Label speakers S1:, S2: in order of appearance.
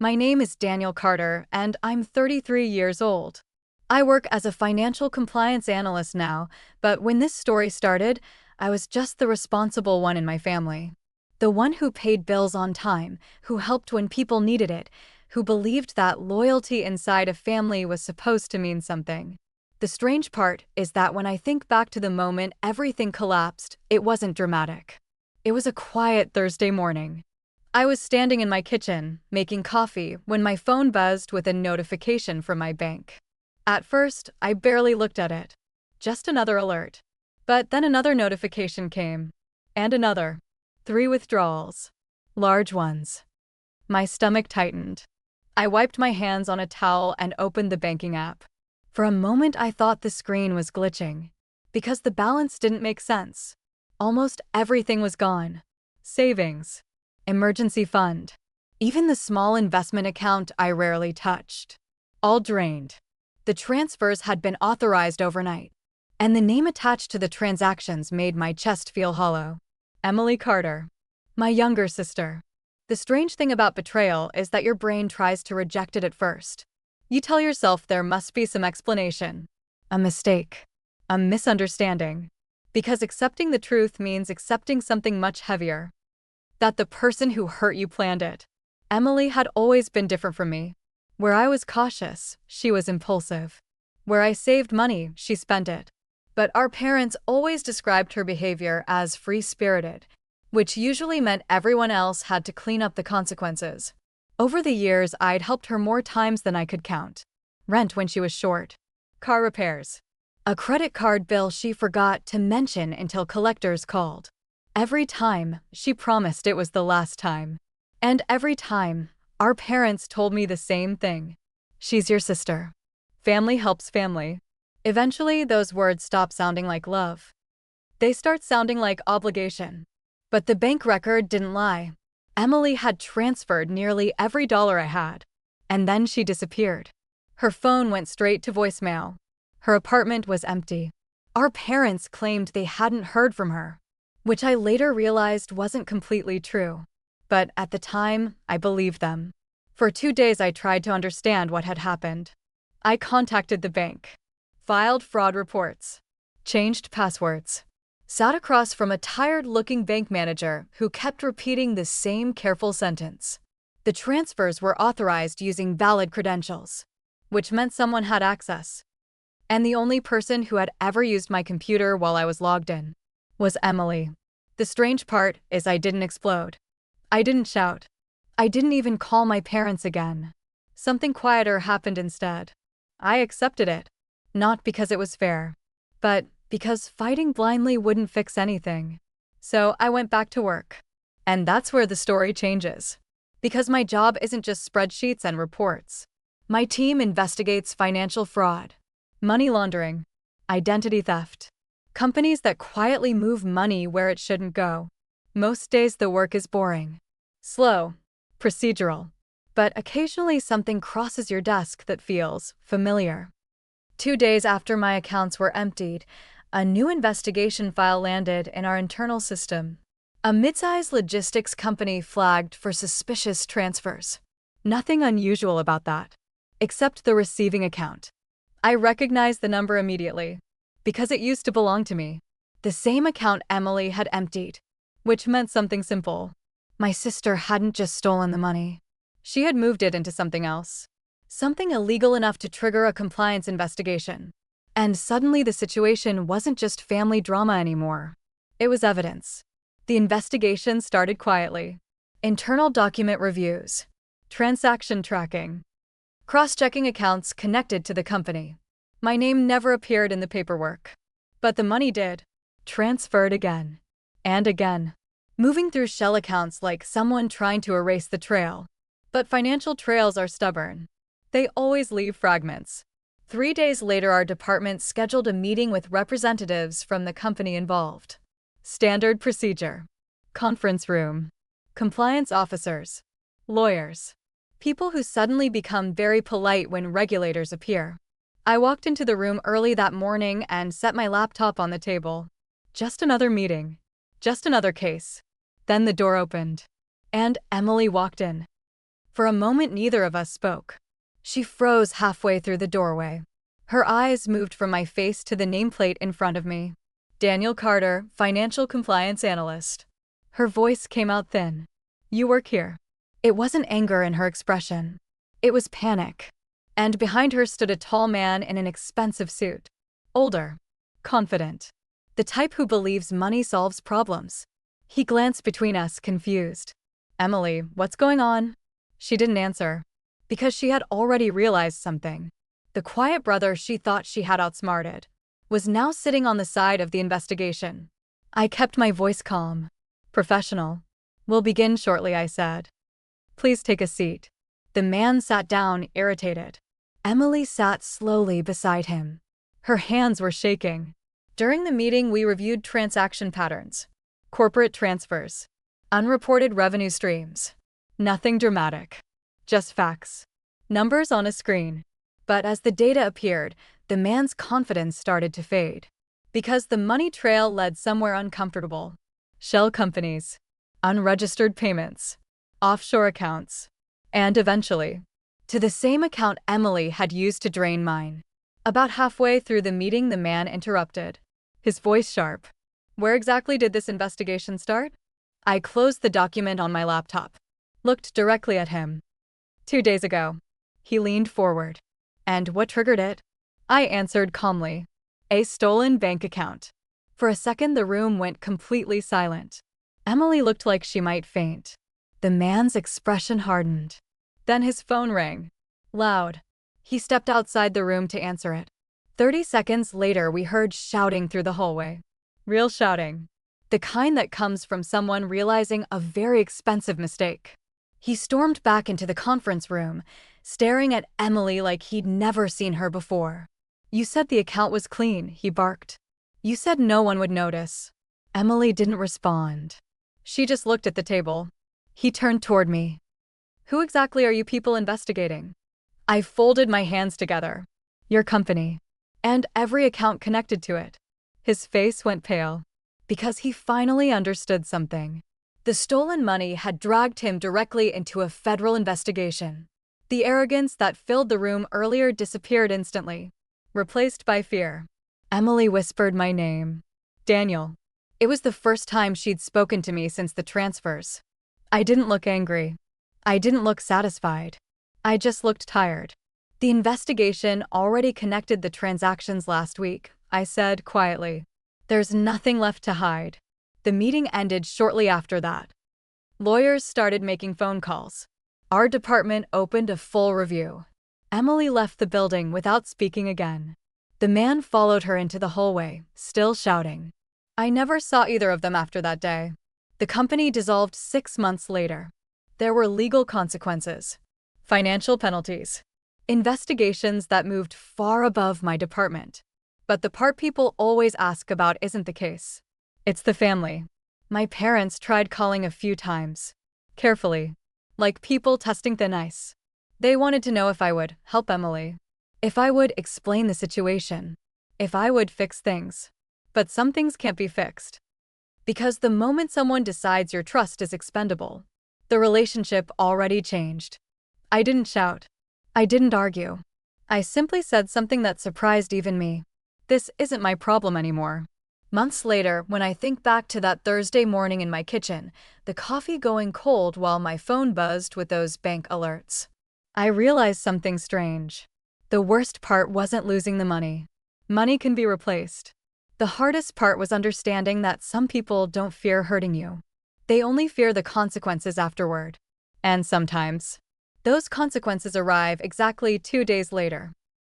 S1: My name is Daniel Carter, and I'm 33 years old. I work as a financial compliance analyst now, but when this story started, I was just the responsible one in my family. The one who paid bills on time, who helped when people needed it, who believed that loyalty inside a family was supposed to mean something. The strange part is that when I think back to the moment everything collapsed, it wasn't dramatic. It was a quiet Thursday morning. I was standing in my kitchen, making coffee, when my phone buzzed with a notification from my bank. At first, I barely looked at it. Just another alert. But then another notification came. And another. 3 withdrawals. Large ones. My stomach tightened. I wiped my hands on a towel and opened the banking app. For a moment I thought the screen was glitching. Because the balance didn't make sense. Almost everything was gone. Savings. Emergency fund. Even the small investment account I rarely touched. All drained. The transfers had been authorized overnight. And the name attached to the transactions made my chest feel hollow. Emily Carter. My younger sister. The strange thing about betrayal is that your brain tries to reject it at first. You tell yourself there must be some explanation. A mistake. A misunderstanding. Because accepting the truth means accepting something much heavier. That the person who hurt you planned it. Emily had always been different from me. Where I was cautious, she was impulsive. Where I saved money, she spent it. But our parents always described her behavior as free-spirited, which usually meant everyone else had to clean up the consequences. Over the years, I'd helped her more times than I could count. Rent when she was short. Car repairs. A credit card bill she forgot to mention until collectors called. Every time, she promised it was the last time. And every time, our parents told me the same thing. She's your sister. Family helps family. Eventually, those words stop sounding like love. They start sounding like obligation. But the bank record didn't lie. Emily had transferred nearly every dollar I had. And then she disappeared. Her phone went straight to voicemail. Her apartment was empty. Our parents claimed they hadn't heard from her, which I later realized wasn't completely true. But at the time, I believed them. For 2 days I tried to understand what had happened. I contacted the bank. Filed fraud reports. Changed passwords. Sat across from a tired-looking bank manager who kept repeating the same careful sentence. The transfers were authorized using valid credentials, which meant someone had access. And the only person who had ever used my computer while I was logged in was Emily. The strange part is I didn't explode. I didn't shout. I didn't even call my parents again. Something quieter happened instead. I accepted it. Not because it was fair, but because fighting blindly wouldn't fix anything. So I went back to work. And that's where the story changes. Because my job isn't just spreadsheets and reports. My team investigates financial fraud, money laundering, identity theft, companies that quietly move money where it shouldn't go. Most days the work is boring, slow, procedural. But occasionally something crosses your desk that feels familiar. 2 days after my accounts were emptied, a new investigation file landed in our internal system. A mid-sized logistics company flagged for suspicious transfers. Nothing unusual about that, except the receiving account. I recognized the number immediately, because it used to belong to me. The same account Emily had emptied, which meant something simple. My sister hadn't just stolen the money. She had moved it into something else. Something illegal enough to trigger a compliance investigation. And suddenly the situation wasn't just family drama anymore. It was evidence. The investigation started quietly. Internal document reviews. Transaction tracking. Cross-checking accounts connected to the company. My name never appeared in the paperwork. But the money did. Transferred again. And again. Moving through shell accounts like someone trying to erase the trail. But financial trails are stubborn. They always leave fragments. 3 days later, our department scheduled a meeting with representatives from the company involved. Standard procedure. Conference room. Compliance officers. Lawyers. People who suddenly become very polite when regulators appear. I walked into the room early that morning and set my laptop on the table. Just another meeting. Just another case. Then the door opened. And Emily walked in. For a moment, neither of us spoke. She froze halfway through the doorway. Her eyes moved from my face to the nameplate in front of me. Daniel Carter, Financial Compliance Analyst. Her voice came out thin. You work here. It wasn't anger in her expression. It was panic. And behind her stood a tall man in an expensive suit. Older. Confident. The type who believes money solves problems. He glanced between us, confused. Emily, what's going on? She didn't answer. Because she had already realized something. The quiet brother she thought she had outsmarted was now sitting on the side of the investigation. I kept my voice calm. Professional. We'll begin shortly, I said. Please take a seat. The man sat down, irritated. Emily sat slowly beside him. Her hands were shaking. During the meeting, we reviewed transaction patterns, corporate transfers, unreported revenue streams. Nothing dramatic. Just facts. Numbers on a screen. But as the data appeared, the man's confidence started to fade. Because the money trail led somewhere uncomfortable. Shell companies. Unregistered payments. Offshore accounts. And eventually, to the same account Emily had used to drain mine. About halfway through the meeting, the man interrupted. His voice sharp. Where exactly did this investigation start? I closed the document on my laptop. Looked directly at him. 2 days ago. He leaned forward. And what triggered it? I answered calmly. A stolen bank account. For a second, the room went completely silent. Emily looked like she might faint. The man's expression hardened. Then his phone rang. Loud. He stepped outside the room to answer it. 30 seconds later, we heard shouting through the hallway. Real shouting. The kind that comes from someone realizing a very expensive mistake. He stormed back into the conference room, staring at Emily like he'd never seen her before. You said the account was clean, he barked. You said no one would notice. Emily didn't respond. She just looked at the table. He turned toward me. Who exactly are you people investigating? I folded my hands together. Your company. And every account connected to it. His face went pale. Because he finally understood something. The stolen money had dragged him directly into a federal investigation. The arrogance that filled the room earlier disappeared instantly, replaced by fear. Emily whispered my name. Daniel. It was the first time she'd spoken to me since the transfers. I didn't look angry. I didn't look satisfied. I just looked tired. The investigation already connected the transactions last week, I said quietly. There's nothing left to hide. The meeting ended shortly after that. Lawyers started making phone calls. Our department opened a full review. Emily left the building without speaking again. The man followed her into the hallway, still shouting. I never saw either of them after that day. The company dissolved 6 months later. There were legal consequences, financial penalties, investigations that moved far above my department. But the part people always ask about isn't the case. It's the family. My parents tried calling a few times. Carefully. Like people testing thin ice. They wanted to know if I would help Emily. If I would explain the situation. If I would fix things. But some things can't be fixed. Because the moment someone decides your trust is expendable, the relationship already changed. I didn't shout. I didn't argue. I simply said something that surprised even me. This isn't my problem anymore. Months later, when I think back to that Thursday morning in my kitchen, the coffee going cold while my phone buzzed with those bank alerts, I realized something strange. The worst part wasn't losing the money. Money can be replaced. The hardest part was understanding that some people don't fear hurting you. They only fear the consequences afterward. And sometimes, those consequences arrive exactly 2 days later.